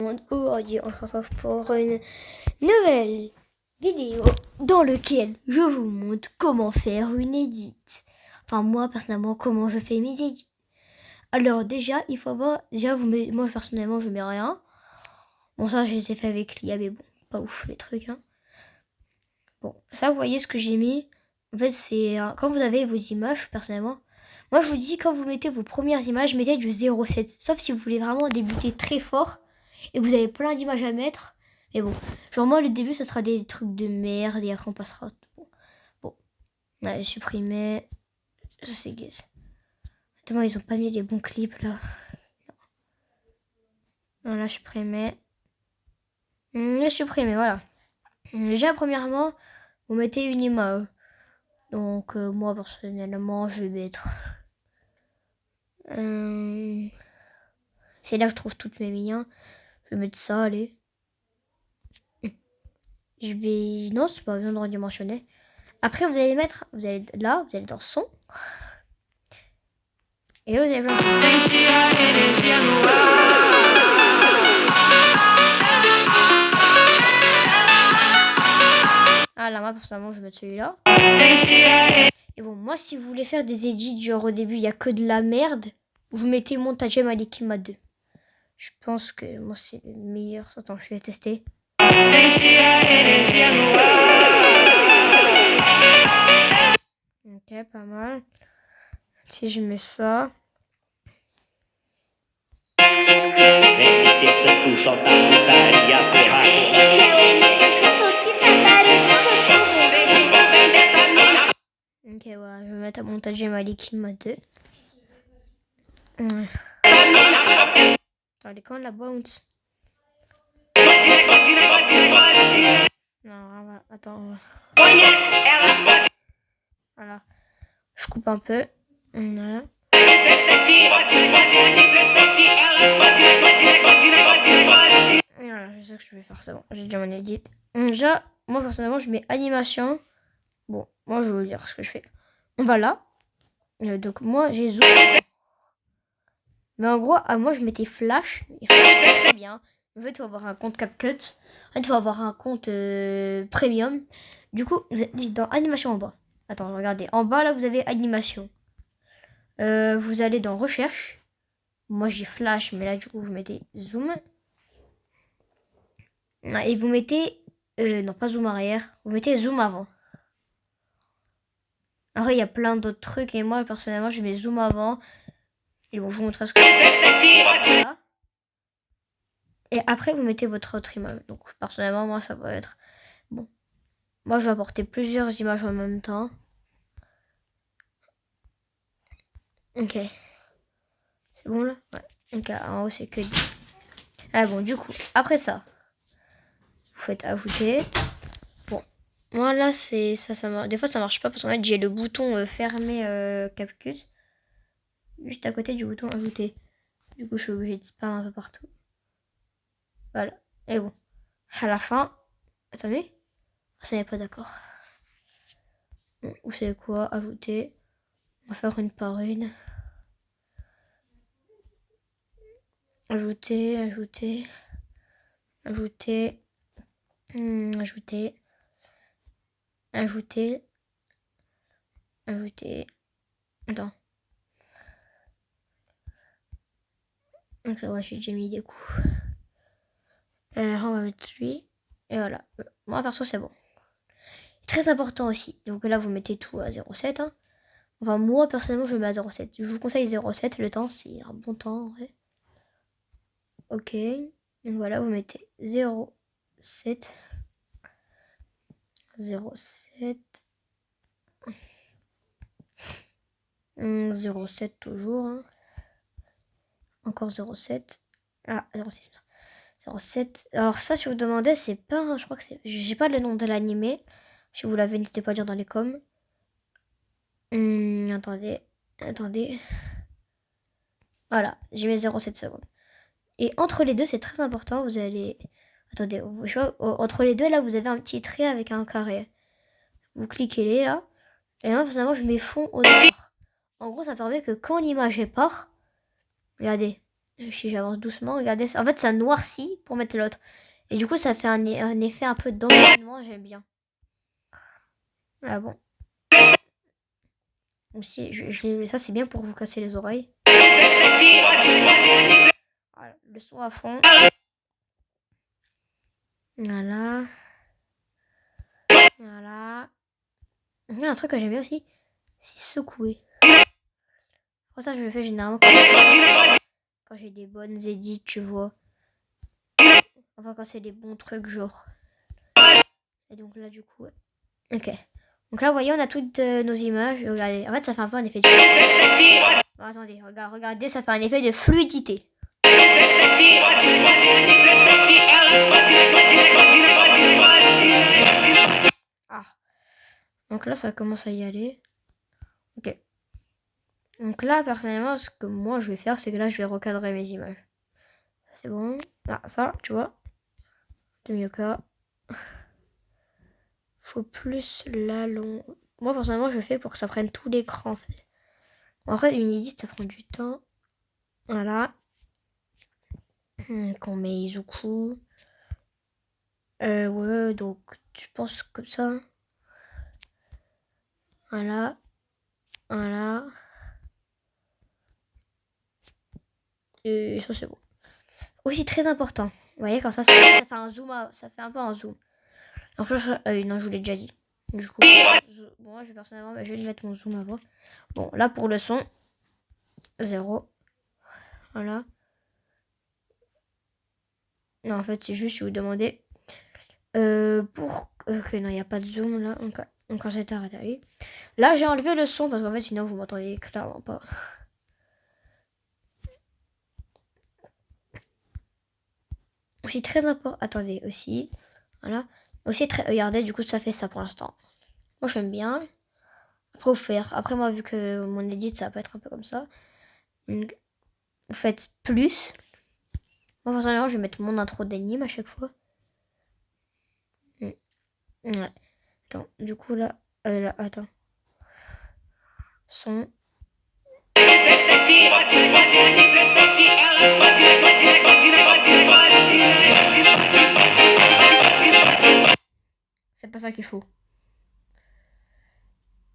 Aujourd'hui, on se retrouve pour une nouvelle vidéo dans laquelle je vous montre comment faire une edit. Enfin, moi, personnellement, comment je fais mes edits. Alors, déjà, il faut voir... Déjà, moi, personnellement, je mets rien. Bon, ça, je les ai fait avec l'IA, mais bon, pas ouf, les trucs, hein. Bon, ça, vous voyez ce que j'ai mis. En fait, c'est... Quand vous avez vos images, personnellement... Moi, je vous dis, quand vous mettez vos premières images, mettez du 0,7. Sauf si vous voulez vraiment débuter très fort et que vous avez plein d'images à mettre. Mais bon, genre moi, le début, ça sera des trucs de merde et après, on passera... Bon, allez, supprimer. Ça, c'est guess. Attends, ils ont pas mis les bons clips, là. Voilà, supprimer. Supprimer, voilà. Déjà, premièrement, vous mettez une image. Donc, moi, personnellement, je vais mettre... c'est là que je trouve toutes mes liens. Je vais mettre ça, allez. Je vais... Non, c'est pas besoin de redimensionner. Après, vous allez mettre... Vous allez là, vous allez dans son. Et là, vous allez plein Ah là, moi, personnellement, je vais mettre celui-là. Et bon, moi, si vous voulez faire des edits, genre au début, il n'y a que de la merde, vous mettez Montage Malikima 2. Je pense que moi, c'est le meilleur. Attends, je vais tester. Ok, pas mal. Si je mets ça. Ok, voilà, je vais mettre à montager Malikima 2. Ouais. Elle est quand la bounce? Non, attends. Voilà. Je coupe un peu. Voilà. Voilà, je sais que je vais faire ça. Bon, j'ai déjà mon edit. Déjà, moi personnellement, je mets animation. Bon, moi je vais vous dire ce que je fais. Voilà. Donc moi j'ai zoom. Mais en gros, moi je mettais flash. Et flash c'est très bien. En fait, il faut avoir un compte CapCut. En fait, il faut avoir un compte premium. Du coup, vous êtes dans animation en bas. Attends, regardez. En bas, là, vous avez animation. Vous allez dans recherche. Moi, j'ai flash, mais là, du coup, vous mettez zoom. Et vous mettez... non, pas zoom arrière. Vous mettez zoom avant. Après, il y a plein d'autres trucs. Et moi, personnellement, je mets zoom avant. Et bon, je vous montrerai ce que voilà. Et après, vous mettez votre autre image. Donc, personnellement, moi, ça va être... Bon. Moi, je vais apporter plusieurs images en même temps. Ok. C'est bon, là? Ouais. Ok, en haut, c'est que... Ah bon, du coup, après ça, vous faites ajouter. Bon. Moi, là, c'est... Ça marche. Des fois, ça marche pas parce qu'en fait, j'ai le bouton fermé CapCut. Juste à côté du bouton ajouter. Du coup, je suis obligée de spam un peu partout. Voilà. Et bon. À la fin... Attendez. Ça n'est pas d'accord. Bon, vous savez quoi? Ajouter. On va faire une par une. Ajouter, ajouter. Ajouter. Ajouter. Ajouter. Ajouter. Attends. Donc là, ouais, j'ai déjà mis des coups. On va mettre lui. Et voilà. Moi, perso, c'est bon. Très important aussi. Donc là, vous mettez tout à 0,7. Hein. Enfin, moi, personnellement, je mets à 0,7. Je vous conseille 0,7. Le temps, c'est un bon temps, en vrai. Ok. Donc voilà, vous mettez 0,7. 0,7. 0,7 toujours. Hein. Encore 0,7. Ah, 0,6. 0,7. Alors ça, si vous demandez, c'est pas... Je crois que c'est... J'ai pas le nom de l'animé. Si vous l'avez, n'hésitez pas à dire dans les coms. Attendez. Voilà, j'ai mis 0,7 secondes. Et entre les deux, c'est très important. Vous allez... Attendez, je vois, entre les deux, là, vous avez un petit trait avec un carré. Vous cliquez les là. Et moi, personnellement, je mets fond au noir. En gros, ça permet que quand l'image part... Regardez. Si j'avance doucement, regardez. En fait, ça noircit pour mettre l'autre. Et du coup, ça fait un effet un peu d'environnement, j'aime bien. Ah bon. Aussi, ça, c'est bien pour vous casser les oreilles. Voilà, le son à fond. Voilà. Voilà. Il y a un truc que j'aime bien aussi, c'est secouer. Pour ça, je le fais généralement quand j'ai des bonnes édits, tu vois. Enfin, quand c'est des bons trucs, genre. Et donc là, du coup, ouais. Ok. Donc là, vous voyez, on a toutes nos images. Regardez, en fait, ça fait un peu un effet de... Bon, attendez, regardez, ça fait un effet de fluidité. Ah. Donc là, ça commence à y aller. Ok. Donc là, personnellement, ce que moi, je vais faire, c'est que là, je vais recadrer mes images. C'est bon. Ah, ça, tu vois. C'est mieux que... Faut plus la long. Moi, personnellement, je fais pour que ça prenne tout l'écran, en fait. En fait, une édite, ça prend du temps. Voilà. Qu'on met Izuku. Ouais, donc, je pense comme ça. Voilà. Voilà. Et ça, c'est bon. Aussi, très important. Vous voyez, quand ça fait un zoom, ça fait un peu un zoom. En plus, non, je vous l'ai déjà dit. Du coup, bon, moi, personnellement, je vais mettre mon zoom avant. Bon, là, pour le son, 0. Voilà. Non, en fait, c'est juste si vous demandez pour... Ok, non, il n'y a pas de zoom, là. Donc, quand j'ai arrêté. Là, j'ai enlevé le son, parce qu'en fait, sinon, vous m'entendez clairement pas. Aussi, très important... Attendez, aussi. Voilà. Aussi, très... Regardez, du coup, ça fait ça pour l'instant. Moi, j'aime bien. Après, vous faire... Après, moi, vu que mon edit, ça va pas être un peu comme ça. Donc, vous faites plus. Moi, personnellement, je vais mettre mon intro d'anime à chaque fois. Ouais. Attends, du coup, là, attends. Son. C'est pas ça qu'il faut.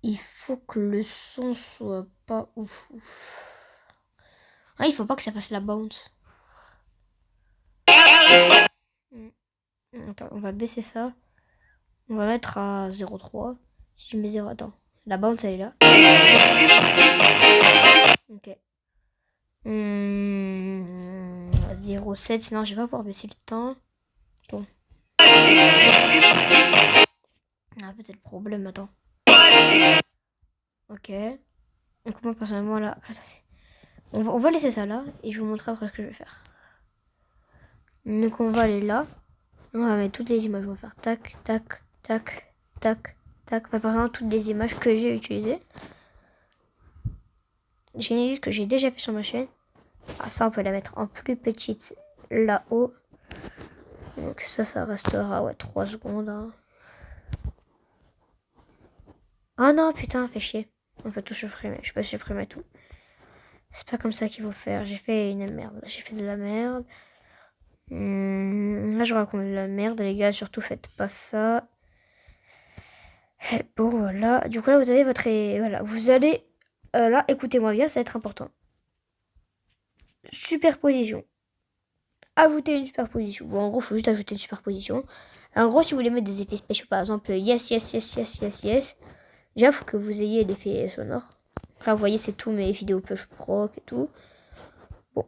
Il faut que le son soit pas ouf. Ah, il faut pas que ça fasse la bounce. Attends, on va baisser ça. On va mettre à 0,3. Si je mets 0, attends. La bounce, elle est là. Ok. 0,7, sinon je vais pas pouvoir baisser le temps. Bon. Ah, peut-être le problème, attends. Ok. Donc moi, personnellement, là... Attendez. On va laisser ça là, et je vous montrer après ce que je vais faire. Donc on va aller là. On va mettre toutes les images. On va faire tac, tac, tac, tac, tac. Enfin, par exemple, toutes les images que j'ai utilisées. J'ai une liste que j'ai déjà fait sur ma chaîne. Ah, ça, on peut la mettre en plus petite là-haut. Donc ça restera, ouais, 3 secondes. Hein. Ah non, putain, fait chier. On peut tout supprimer. Je peux supprimer tout. C'est pas comme ça qu'il faut faire. J'ai fait une merde. J'ai fait de la merde. Là, je raconte de la merde, les gars. Surtout, faites pas ça. Bon, voilà. Du coup, là, vous avez votre... Voilà. Vous allez... là, écoutez-moi bien, ça va être important. Superposition. Ajouter une superposition. Bon, en gros, il faut juste ajouter une superposition. En gros, si vous voulez mettre des effets spéciaux, par exemple, yes, yes, yes, yes, yes, yes. Déjà, il faut que vous ayez l'effet sonore. Là, vous voyez, c'est tous mes vidéos push proc et tout. Bon.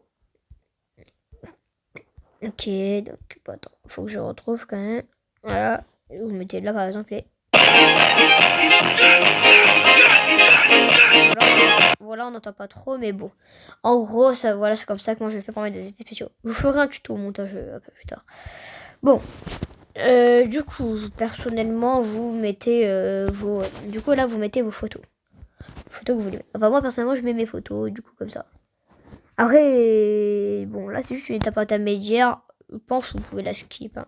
Ok, donc, bon, attends, faut que je retrouve quand même. Voilà. Vous mettez là, par exemple, les... Voilà, on n'entend pas trop, mais bon. En gros, ça, voilà, c'est comme ça que moi je fais pour mettre des effets spéciaux. Je vous ferai un tuto au montage un peu plus tard. Bon. Du coup, personnellement, vous mettez vos... Du coup, là, vous mettez vos photos. Photos que vous voulez mettre. Enfin, moi, personnellement, je mets mes photos, du coup, comme ça. Après, bon, là, c'est juste une étape intermédiaire. Je pense que vous pouvez la skip. Hein.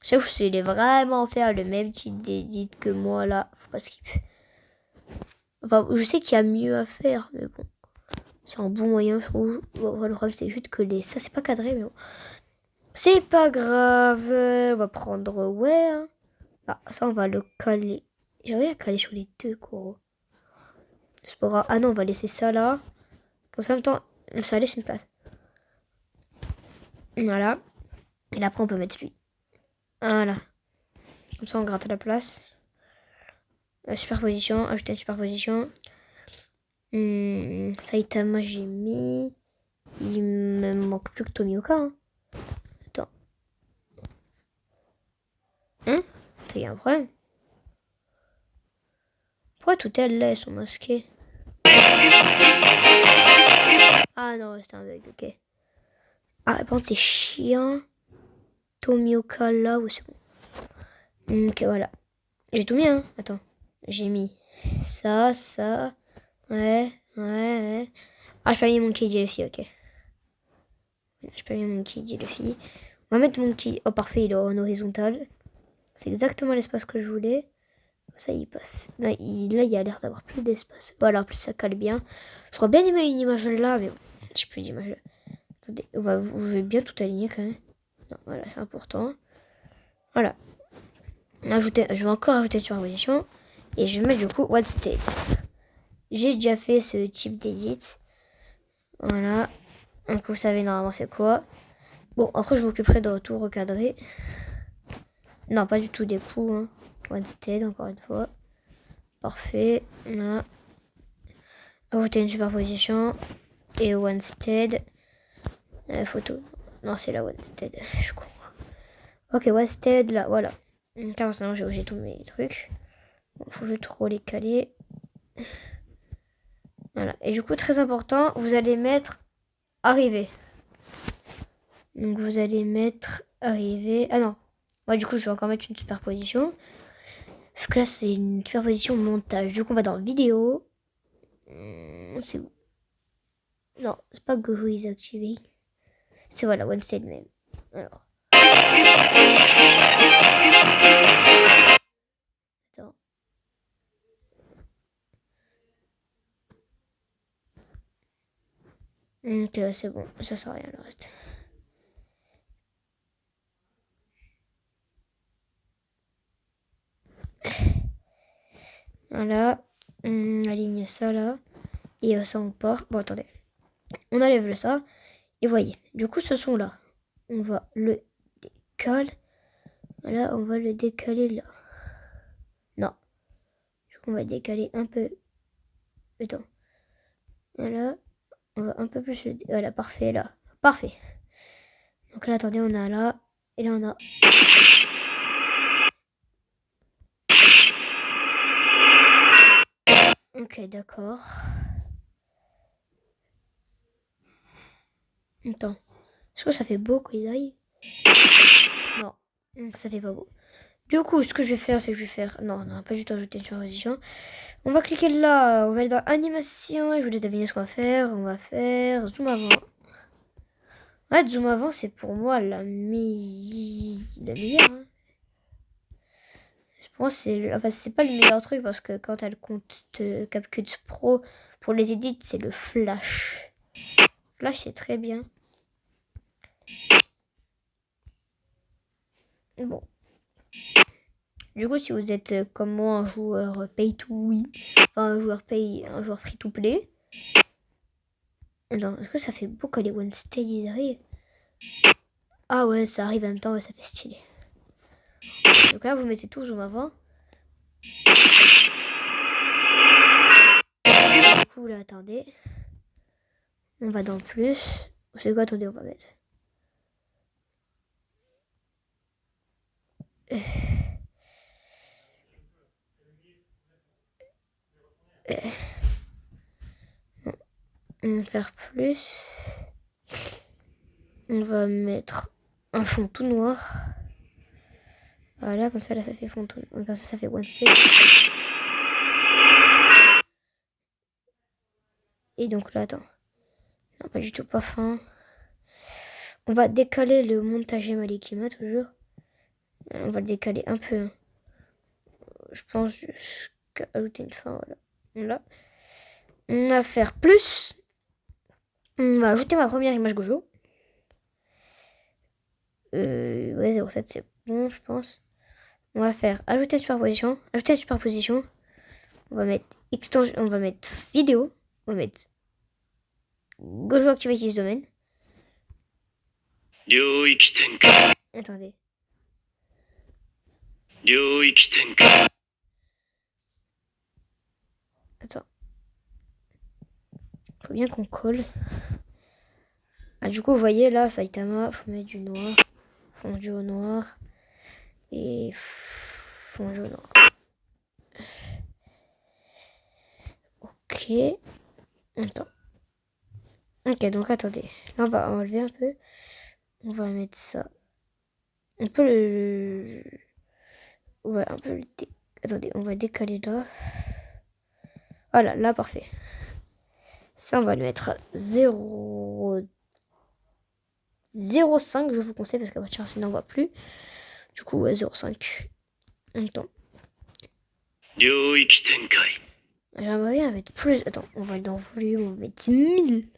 Sauf si vous voulez vraiment faire le même type d'édit que moi, là. Faut pas skip. Enfin, je sais qu'il y a mieux à faire, mais bon. C'est un bon moyen, je trouve. Bon, le problème, c'est juste que ça, c'est pas cadré, mais bon. C'est pas grave. On va prendre ouais. Hein. Ah, ça, on va le caler. J'aimerais bien caler sur les deux, quoi. C'est pas grave. Ah non, on va laisser ça là. Comme ça, en même temps, ça laisse une place. Voilà. Et là, après, on peut mettre lui. Voilà. Comme ça, on gratte la place. Superposition. Ajouter une superposition. Saitama, j'ai mis. Il me manque plus que Tomioka. Hein. Attends. Hein? Il y a un problème. Pourquoi toutes elles là, elles sont masquées? Ah non, c'est un bug, ok. Ah, par contre, c'est chiant. Tomioka là, ou c'est bon. Ok, voilà. J'ai tout mis, hein. Attends. J'ai mis ça, ça. Ouais. Ah, j'ai pas mis Monkey D. Luffy, ok. J'ai pas mis Monkey D. Luffy. On va mettre Monkey. Oh, parfait, il est en horizontal. C'est exactement l'espace que je voulais. Ça, il passe. Non, là, il a l'air d'avoir plus d'espace. Voilà, en plus, ça cale bien. J'aurais bien aimé une image là, mais bon, j'ai plus d'image là. Attendez, je vais bien tout aligner quand même. Non, voilà, c'est important. Voilà. Je vais encore ajouter une superposition. Et je vais mettre du coup One State. J'ai déjà fait ce type d'édit. Voilà. Donc vous savez normalement c'est quoi. Bon, après je m'occuperai de tout recadrer. Non, pas du tout des coups. Hein. One State, encore une fois. Parfait. Là. Ajouter une superposition. Et One State. Photo. Non, c'est la One State. Je crois. Ok, One State, là, voilà. Car maintenant j'ai tous mes trucs. Bon, faut juste trop les caler. Voilà. Et du coup, très important, vous allez mettre arriver. Donc vous allez mettre arriver. Ah non. Ouais, du coup, je vais encore mettre une superposition. Parce que là, c'est une superposition montage. Du coup, on va dans vidéo. C'est où? Non, c'est pas Gojo is activé. C'est voilà, One State même. Alors. Attends. Ok, c'est bon. Ça sert à rien le reste. Voilà. On aligne ça là. Et ça on part. Bon, attendez. On enlève le ça. Et voyez. Du coup, ce son là. On va le décaler. Voilà, on va le décaler là. Non. Du coup, on va le décaler un peu. Attends. Voilà. On va un peu plus le... Voilà, parfait là. Parfait. Donc là, attendez, on a là. Et là, on a... Ok, d'accord. Attends. Est-ce que ça fait beau qu'ils aillent? Non. Ça fait pas beau. Du coup, ce que je vais faire, c'est que je vais faire... Non, on n'a pas du tout ajouté une transition. On va cliquer là. On va aller dans animation. Et je vous laisse deviner ce qu'on va faire. On va faire zoom avant. Ouais, zoom avant, c'est pour moi la meilleure. Hein. Pour moi, c'est pas le meilleur truc parce que quand elle compte CapCut Pro pour les edits, c'est le Flash. Flash, c'est très bien. Bon. Du coup, si vous êtes comme moi un joueur pay to win, enfin un joueur free to play. Attends, est-ce que ça fait beau quand les One Steady arrivent? Ah ouais, ça arrive en même temps, ouais, ça fait stylé. Donc là, vous mettez tout zoom avant. Du coup, là, attendez. On va dans plus. C'est quoi, attendez, on va mettre. On va faire plus. On va mettre un fond tout noir. Voilà, comme ça, là, ça fait fond tout noir. Comme ça fait one set. Et donc là, attends. Non, pas du tout, pas fin. On va décaler le montage Malikima, toujours. On va le décaler un peu. Je pense jusqu'à ajouter une fin, voilà. Là. On va faire plus. On va ajouter ma première image Gojo. Ouais, 0,7 c'est bon, je pense. On va faire ajouter superposition. Ajouter la superposition. On va mettre extension. On va mettre vidéo. On va mettre Gojo Activities Domain. Attendez. Attends. Faut bien qu'on colle. Ah, du coup, vous voyez là, Saitama, faut mettre du noir. Fondu au noir. Et fondu au noir. Ok. Attends. Ok, donc attendez. Là, on va enlever un peu. On va mettre ça. On peut on va un peu le attendez, on va décaler là. Voilà, là, parfait. Ça, on va le mettre à 0,05, je vous conseille, parce qu'à votre chance, sinon on voit plus. Du coup, ouais, 0,5. Attends. J'aimerais bien mettre plus. Attends, on va aller dans volume, on va mettre 1000.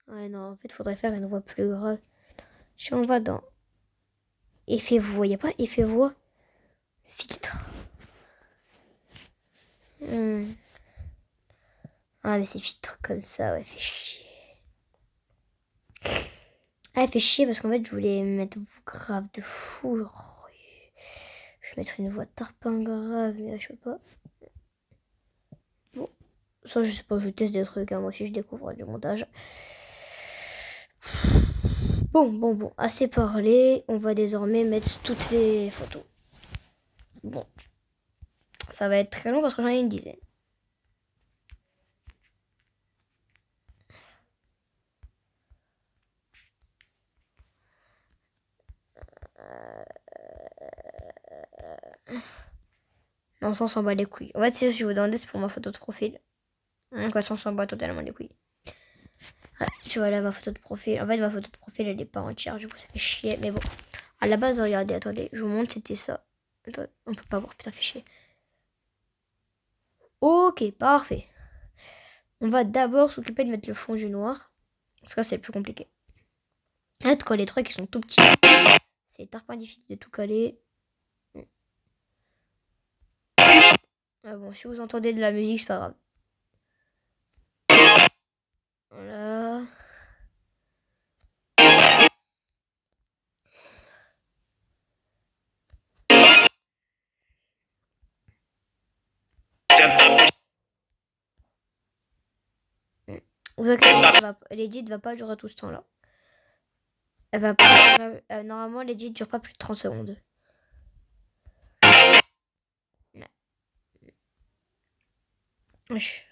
Ouais, non, en fait, il faudrait faire une voix plus grave. Si on va dans effet voix, il n'y a pas effet voix? Filtre. Ah, mais c'est filtre comme ça, ouais, fait chier. Ah, fait chier parce qu'en fait, je voulais mettre grave de fou. Genre, je vais mettre une voix tarpin grave, mais je sais pas. Bon, ça, je sais pas, je teste des trucs, hein, moi aussi, je découvre du montage. Bon, assez parlé. On va désormais mettre toutes les photos. Bon, ça va être très long parce que j'en ai une dizaine. Non, ça on s'en bat les couilles. En fait, si je vous demandais, c'est pour ma photo de profil. Donc, ça on s'en bat totalement les couilles. Ouais, tu vois là ma photo de profil. En fait, ma photo de profil elle est pas entière, du coup ça fait chier. Mais bon, à la base, regardez, attendez, je vous montre, c'était ça. Attends, on peut pas voir, putain, fait chier. Ok, parfait. On va d'abord s'occuper de mettre le fond du noir. Parce que c'est le plus compliqué. En fait, quand les trucs ils sont tout petits, c'est archi difficile de tout caler. Ah bon, si vous entendez de la musique, c'est pas grave. Voilà. Vous inquiétez pas, l'édit va pas durer tout ce temps-là. Elle va pas, normalement, l'édit dure pas plus de 30 secondes. Wesh.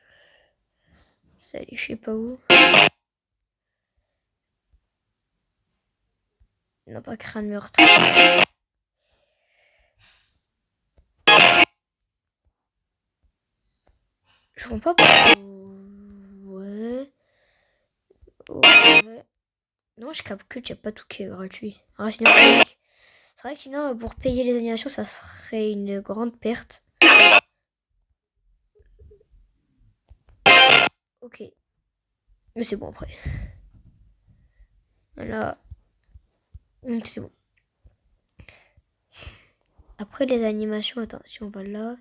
Ça allait, je sais pas où. Non, pas crâne meurtre. Je comprends pas. Ouais. Ouais. Non, je capte que tu n'as pas tout qui est gratuit. Ah, sinon, c'est vrai que sinon, pour payer les animations, ça serait une grande perte. Ok. Mais c'est bon après. Voilà. C'est bon. Après les animations, attends, si on va là.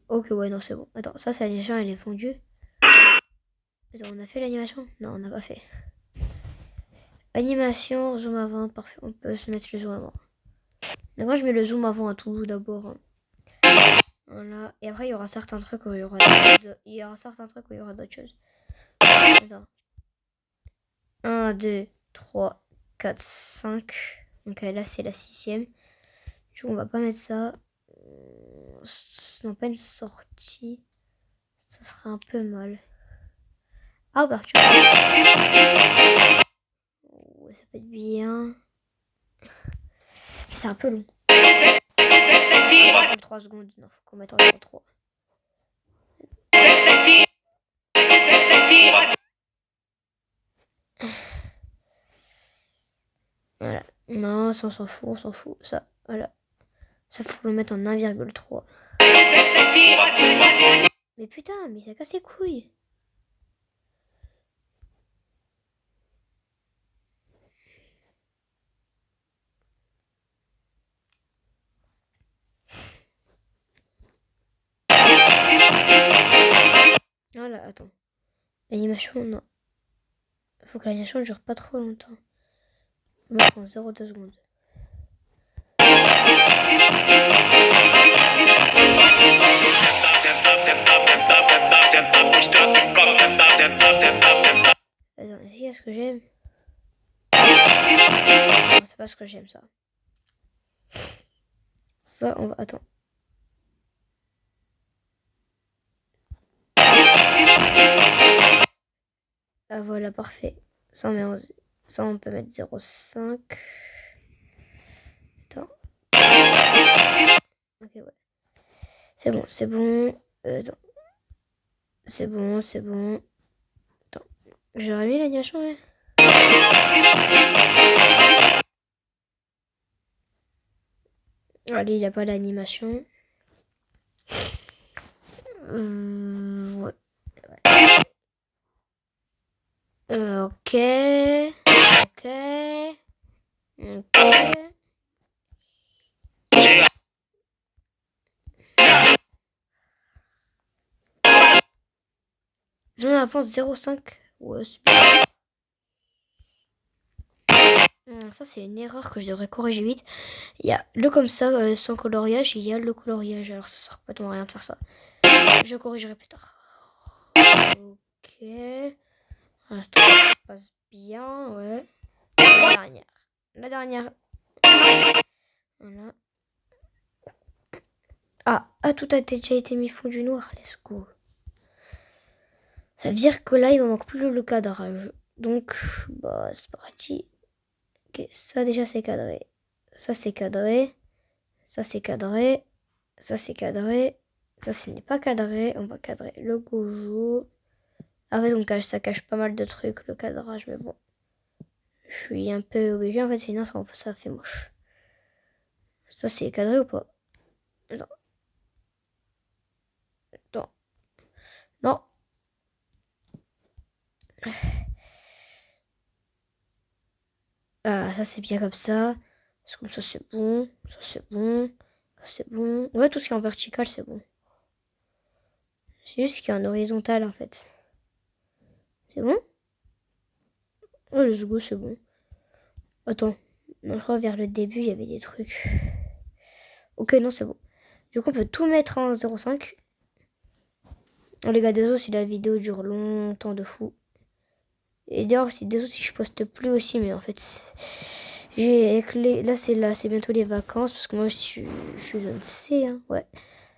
Ok, ouais, non, c'est bon. Attends, ça, c'est l'animation, elle est fondue. Attends, on a fait l'animation? Non, on n'a pas fait. Animation, zoom avant, parfait. On peut se mettre le zoom avant. D'accord, je mets le zoom avant à tout d'abord. Voilà. Et après, il y aura certains trucs où il y aura d'autres choses. Attends. 1, 2, 3, 4, 5. Donc là, c'est la 6ème. Du coup, on va pas mettre ça. Non, pas une sortie. Ça serait un peu mal. Ah, ouverture. Ouais, ça peut être bien. C'est un peu long. 3 secondes. Non, faut qu'on mette en 3. Voilà. Non, ça on s'en fout, on s'en fout. Ça, voilà. Ça faut le mettre en 1,3. Mais putain, mais ça casse les couilles. attends. L'animation, non. Faut que l'animation ne dure pas trop longtemps. On va prendre 0,2 secondes. Attends, est-ce que j'aime? Non, c'est pas ce que j'aime, ça. Ça, on va... Attends. Ah voilà, parfait. Ça, on peut mettre 0,5. Attends. Ok, ouais. C'est bon, c'est bon. Attends. C'est bon, c'est bon. Attends. J'aurais mis l'animation, ouais. Allez, il n'y a pas l'animation. Ouais. Ok. Ok. Ok. Je mets avance 0,5. Ouais, c'est bien. Ça, c'est une erreur que je devrais corriger vite. Il y a le comme ça, sans coloriage, et il y a le coloriage. Alors, ça sert complètement à rien de faire ça. Je corrigerai plus tard. Ok. L'instant, ça se passe bien, ouais. La dernière. La dernière. Voilà. Ah, tout a déjà été mis fond du noir. Let's go. Ça veut dire que là, il me manque plus le cadrage. Donc, bah, c'est parti. Ok, ça déjà, c'est cadré. Ça, c'est cadré. Ça, c'est cadré. Ça, c'est cadré. Ça, ce n'est pas cadré. On va cadrer le gojo. En fait, ça cache pas mal de trucs, le cadrage, mais bon. Je suis un peu obligée, en fait, sinon ça fait moche. Ça, c'est cadré ou pas? Non. Non. Non. Ah, ça, c'est bien comme ça. Comme ça, c'est bon. Ça, c'est bon. Ça, c'est bon. Ouais, tout ce qui est en vertical, c'est bon. C'est juste ce qui est en horizontal, en fait. C'est bon? Oh, le go, c'est bon. Attends. Non, je crois vers le début, il y avait des trucs. Ok, non, c'est bon. Du coup, on peut tout mettre en 0,5. Oh, les gars, désolé si la vidéo dure longtemps de fou. Et d'ailleurs, désolé si je poste plus aussi, mais en fait, là, c'est bientôt les vacances, parce que moi, je suis zone C, hein, ouais.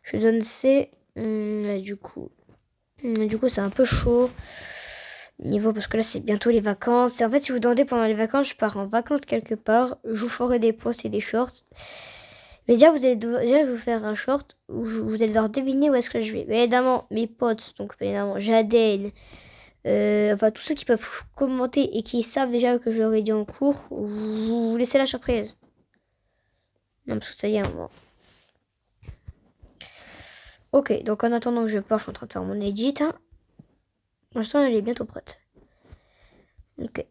Je suis zone C, là, du coup, c'est un peu chaud. Niveau, parce que là, c'est bientôt les vacances. Et en fait, si vous demandez pendant les vacances, je pars en vacances quelque part. Je vous ferai des posts et des shorts. Mais déjà, je vais vous faire un short où vous allez devoir deviner où est-ce que je vais. Mais évidemment, mes potes, donc évidemment, Jaden, enfin, tous ceux qui peuvent commenter et qui savent déjà que je leur ai dit en cours, vous laissez la surprise. Non, parce que ça y est, bon. Ok, donc en attendant que je pars, je suis en train de faire mon edit. Hein. Pour l'instant, elle est bientôt prête. Ok.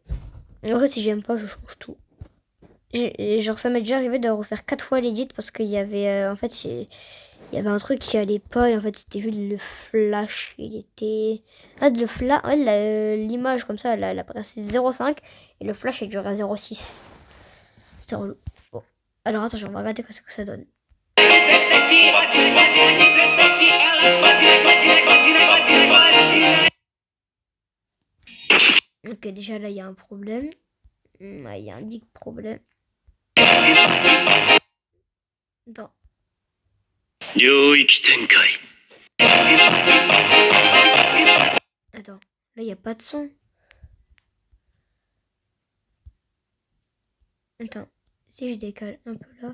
En fait, si j'aime pas, je change tout. Genre, ça m'est déjà arrivé de refaire 4 fois l'édit parce qu'il y avait, en fait, il y avait un truc qui allait pas et en fait, c'était juste le flash. Il était... Ah, le flash, ouais, l'image comme ça, elle a passé 0,5 et le flash, il durait à 0,6. C'était relou. Bon. Alors, attention, on va regarder ce que ça donne. Ok, déjà là, il y a un problème. Il y a un big problème. Attends. Attends, là, il n'y a pas de son. Attends, si je décale un peu là.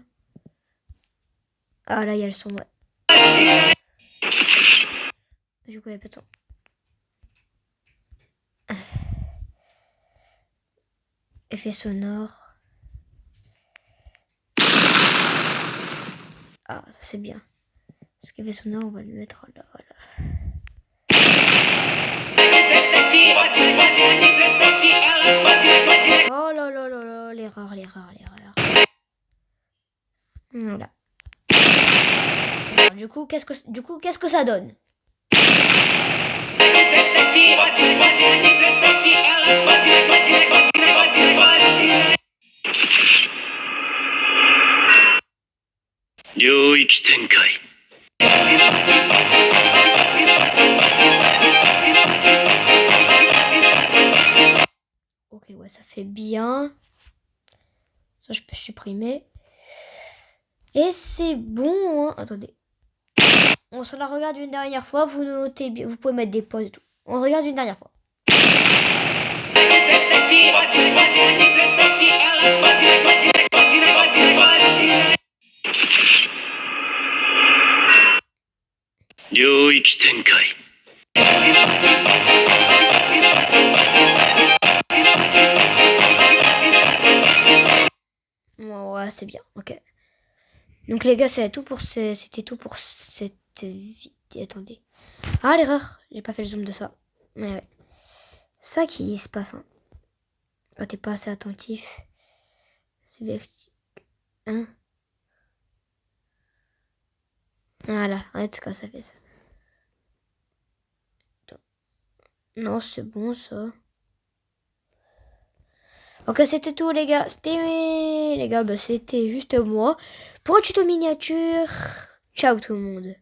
Ah, là, il y a le son, ouais. Du coup, il n'y a pas de son. Effet sonore. Ah, ça c'est bien. Ce qu'effet sonore, on va le mettre là, voilà. Oh là là là là, l'erreur. Voilà. Alors, du coup, qu'est-ce que ça donne? Ok, ouais, ça fait bien. Ça, je peux supprimer. Et c'est bon, hein. Attendez. On se la regarde une dernière fois. Vous notez bien. Vous pouvez mettre des pauses et tout. On regarde une dernière fois. Ouais, c'est bien. Ok. Donc les gars, c'était tout pour cette vidéo. Attendez. Ah, l'erreur. J'ai pas fait le zoom de ça. Mais ouais. Ça qui se passe, hein. Quand t'es pas assez attentif. C'est vertige. Hein? Voilà. Arrête quand ça fait ça. Attends. Non, c'est bon ça. Ok, c'était tout les gars. C'était les gars, bah, c'était juste moi. Pour un tuto miniature. Ciao tout le monde.